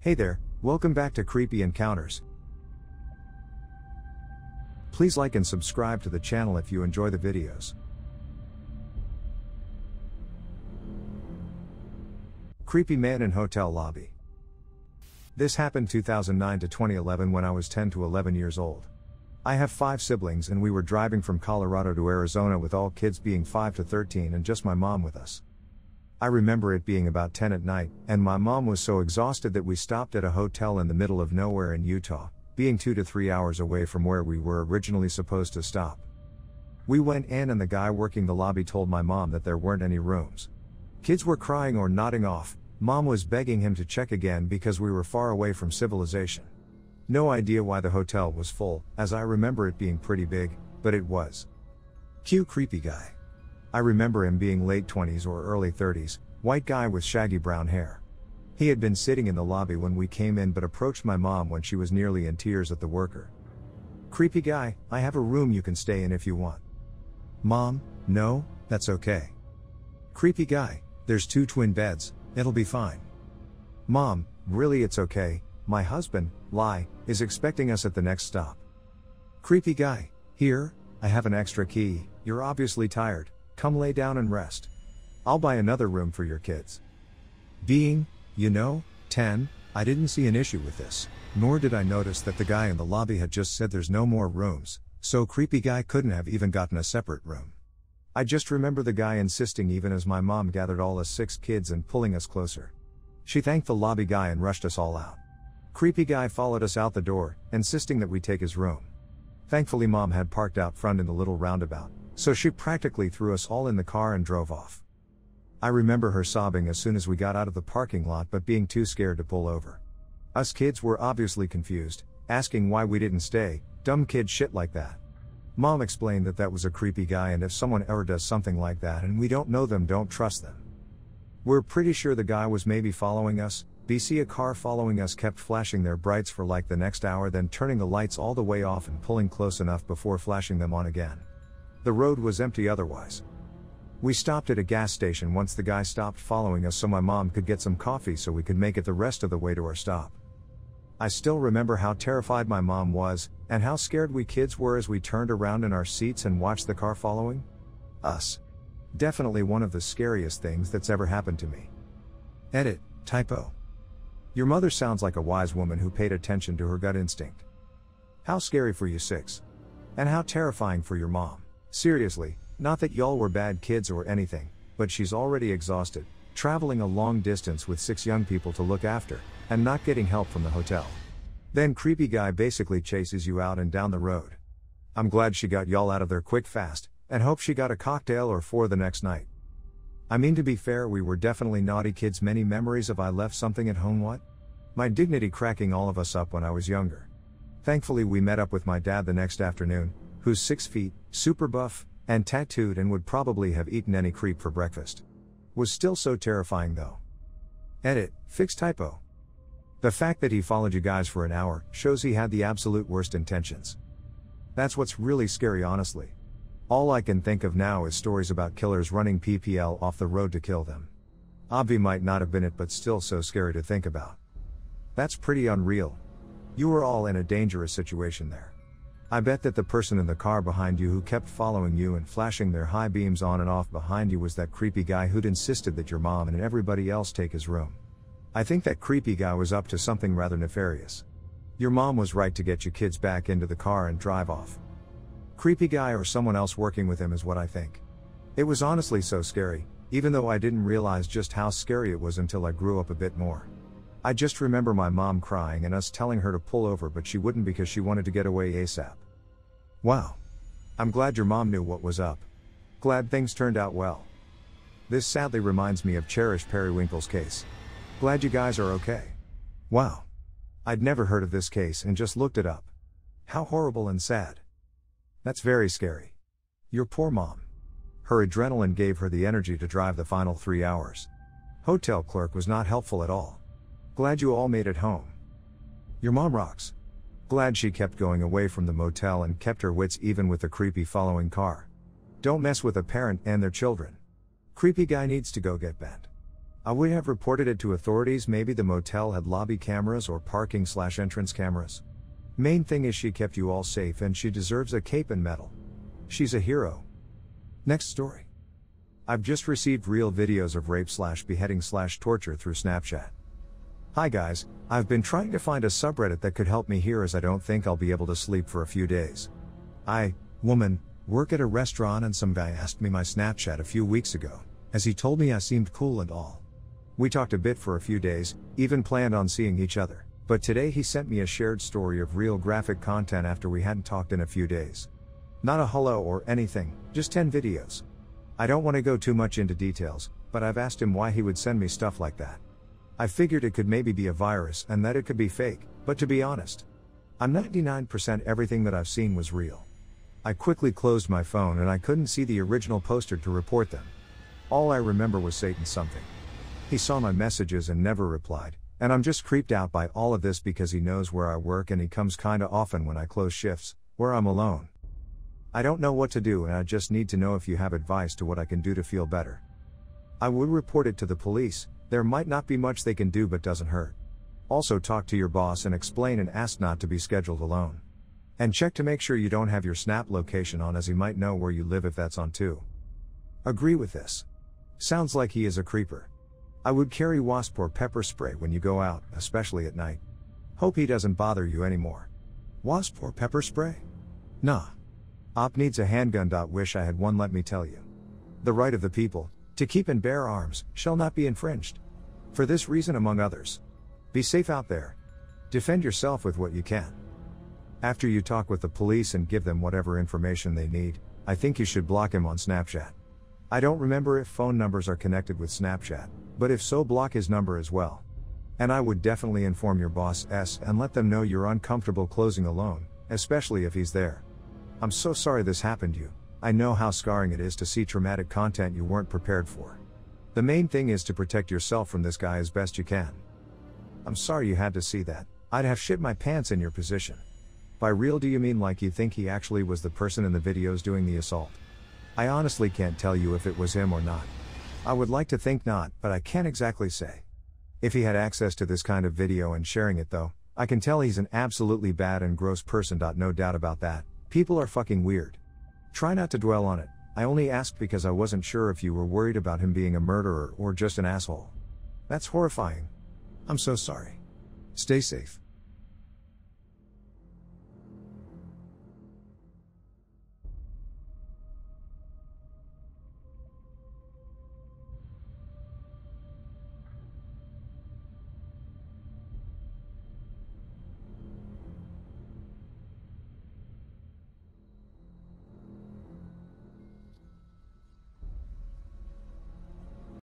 Hey there, welcome back to Creepy Encounters. Please like and subscribe to the channel if you enjoy the videos. Creepy man in hotel lobby. This happened 2009 to 2011 when I was 10 to 11 years old. I have 5 siblings and we were driving from Colorado to Arizona with all kids being 5 to 13 and just my mom with us. I remember it being about 10 at night, and my mom was so exhausted that we stopped at a hotel in the middle of nowhere in Utah, being 2 to 3 hours away from where we were originally supposed to stop. We went in and the guy working the lobby told my mom that there weren't any rooms. Kids were crying or nodding off. Mom was begging him to check again because we were far away from civilization. No idea why the hotel was full, as I remember it being pretty big, but it was. Cue creepy guy. I remember him being late 20s or early 30s, white guy with shaggy brown hair. He had been sitting in the lobby when we came in but approached my mom when she was nearly in tears at the worker. Creepy guy, I have a room you can stay in if you want. Mom, no, that's okay. Creepy guy, there's 2 twin beds, it'll be fine. Mom, really it's okay, my husband, Lie, is expecting us at the next stop. Creepy guy, here, I have an extra key, you're obviously tired. Come lay down and rest. I'll buy another room for your kids. Being, 10, I didn't see an issue with this, nor did I notice that the guy in the lobby had just said there's no more rooms, so creepy guy couldn't have even gotten a separate room. I just remember the guy insisting even as my mom gathered all us 6 kids and pulling us closer. She thanked the lobby guy and rushed us all out. Creepy guy followed us out the door, insisting that we take his room. Thankfully mom had parked out front in the little roundabout, so she practically threw us all in the car and drove off. I remember her sobbing as soon as we got out of the parking lot but being too scared to pull over. Us kids were obviously confused, asking why we didn't stay, dumb kid shit like that. Mom explained that was a creepy guy and if someone ever does something like that and we don't know them, don't trust them. We're pretty sure the guy was maybe following us. BC a car following us kept flashing their brights for like the next hour, then turning the lights all the way off and pulling close enough before flashing them on again. The road was empty otherwise. We stopped at a gas station once the guy stopped following us so my mom could get some coffee so we could make it the rest of the way to our stop. I still remember how terrified my mom was, and how scared we kids were as we turned around in our seats and watched the car following us. Definitely one of the scariest things that's ever happened to me. Edit, typo. Your mother sounds like a wise woman who paid attention to her gut instinct. How scary for you 6. And how terrifying for your mom. Seriously, not that y'all were bad kids or anything, but she's already exhausted, traveling a long distance with 6 young people to look after, and not getting help from the hotel. Then creepy guy basically chases you out and down the road. I'm glad she got y'all out of there quick fast, and hope she got a cocktail or 4 the next night. I mean, to be fair, we were definitely naughty kids. Many memories of I left something at home. What? My dignity cracking all of us up when I was younger. Thankfully we met up with my dad the next afternoon, who's 6 feet, super buff, and tattooed and would probably have eaten any creep for breakfast. Was still so terrifying though. Edit, fix typo. The fact that he followed you guys for an hour shows he had the absolute worst intentions. That's what's really scary, honestly. All I can think of now is stories about killers running PPL off the road to kill them. Obvi might not have been it, but still so scary to think about. That's pretty unreal. You were all in a dangerous situation there. I bet that the person in the car behind you who kept following you and flashing their high beams on and off behind you was that creepy guy who'd insisted that your mom and everybody else take his room. I think that creepy guy was up to something rather nefarious. Your mom was right to get you kids back into the car and drive off. Creepy guy or someone else working with him is what I think. It was honestly so scary, even though I didn't realize just how scary it was until I grew up a bit more. I just remember my mom crying and us telling her to pull over, but she wouldn't because she wanted to get away ASAP. Wow. I'm glad your mom knew what was up. Glad things turned out well. This sadly reminds me of Cherish Periwinkle's case. Glad you guys are okay. Wow. I'd never heard of this case and just looked it up. How horrible and sad. That's very scary. Your poor mom. Her adrenaline gave her the energy to drive the final 3 hours. Hotel clerk was not helpful at all. Glad you all made it home. Your mom rocks. Glad she kept going away from the motel and kept her wits even with the creepy following car. Don't mess with a parent and their children. Creepy guy needs to go get bent. I would have reported it to authorities. Maybe the motel had lobby cameras or parking/entrance cameras. Main thing is she kept you all safe and she deserves a cape and medal. She's a hero. Next story. I've just received real videos of rape/beheading/torture through Snapchat. Hi guys, I've been trying to find a subreddit that could help me here as I don't think I'll be able to sleep for a few days. I, woman, work at a restaurant and some guy asked me my Snapchat a few weeks ago, as he told me I seemed cool and all. We talked a bit for a few days, even planned on seeing each other, but today he sent me a shared story of real graphic content after we hadn't talked in a few days. Not a hello or anything, just 10 videos. I don't want to go too much into details, but I've asked him why he would send me stuff like that. I figured it could maybe be a virus and that it could be fake, but to be honest, I'm 99% everything that I've seen was real. I quickly closed my phone and I couldn't see the original poster to report them. All I remember was Satan something. He saw my messages and never replied, and I'm just creeped out by all of this because he knows where I work and he comes kinda often when I close shifts, where I'm alone. I don't know what to do and I just need to know if you have advice to what I can do to feel better. I would report it to the police. There might not be much they can do but doesn't hurt. Also talk to your boss and explain and ask not to be scheduled alone. And check to make sure you don't have your Snap location on as he might know where you live if that's on too. Agree with this. Sounds like he is a creeper. I would carry wasp or pepper spray when you go out, especially at night. Hope he doesn't bother you anymore. Wasp or pepper spray? Nah. Op needs a handgun. Wish I had one, let me tell you. The right of the people to keep and bear arms shall not be infringed. For this reason among others. Be safe out there. Defend yourself with what you can. After you talk with the police and give them whatever information they need, I think you should block him on Snapchat. I don't remember if phone numbers are connected with Snapchat, but if so, block his number as well. And I would definitely inform your boss and let them know you're uncomfortable closing alone, especially if he's there. I'm so sorry this happened to you. I know how scarring it is to see traumatic content you weren't prepared for. The main thing is to protect yourself from this guy as best you can. I'm sorry you had to see that. I'd have shit my pants in your position. By real, do you mean like you think he actually was the person in the videos doing the assault? I honestly can't tell you if it was him or not. I would like to think not, but I can't exactly say. If he had access to this kind of video and sharing it though, I can tell he's an absolutely bad and gross person. No doubt about that. People are fucking weird. Try not to dwell on it. I only asked because I wasn't sure if you were worried about him being a murderer or just an asshole. That's horrifying. I'm so sorry. Stay safe.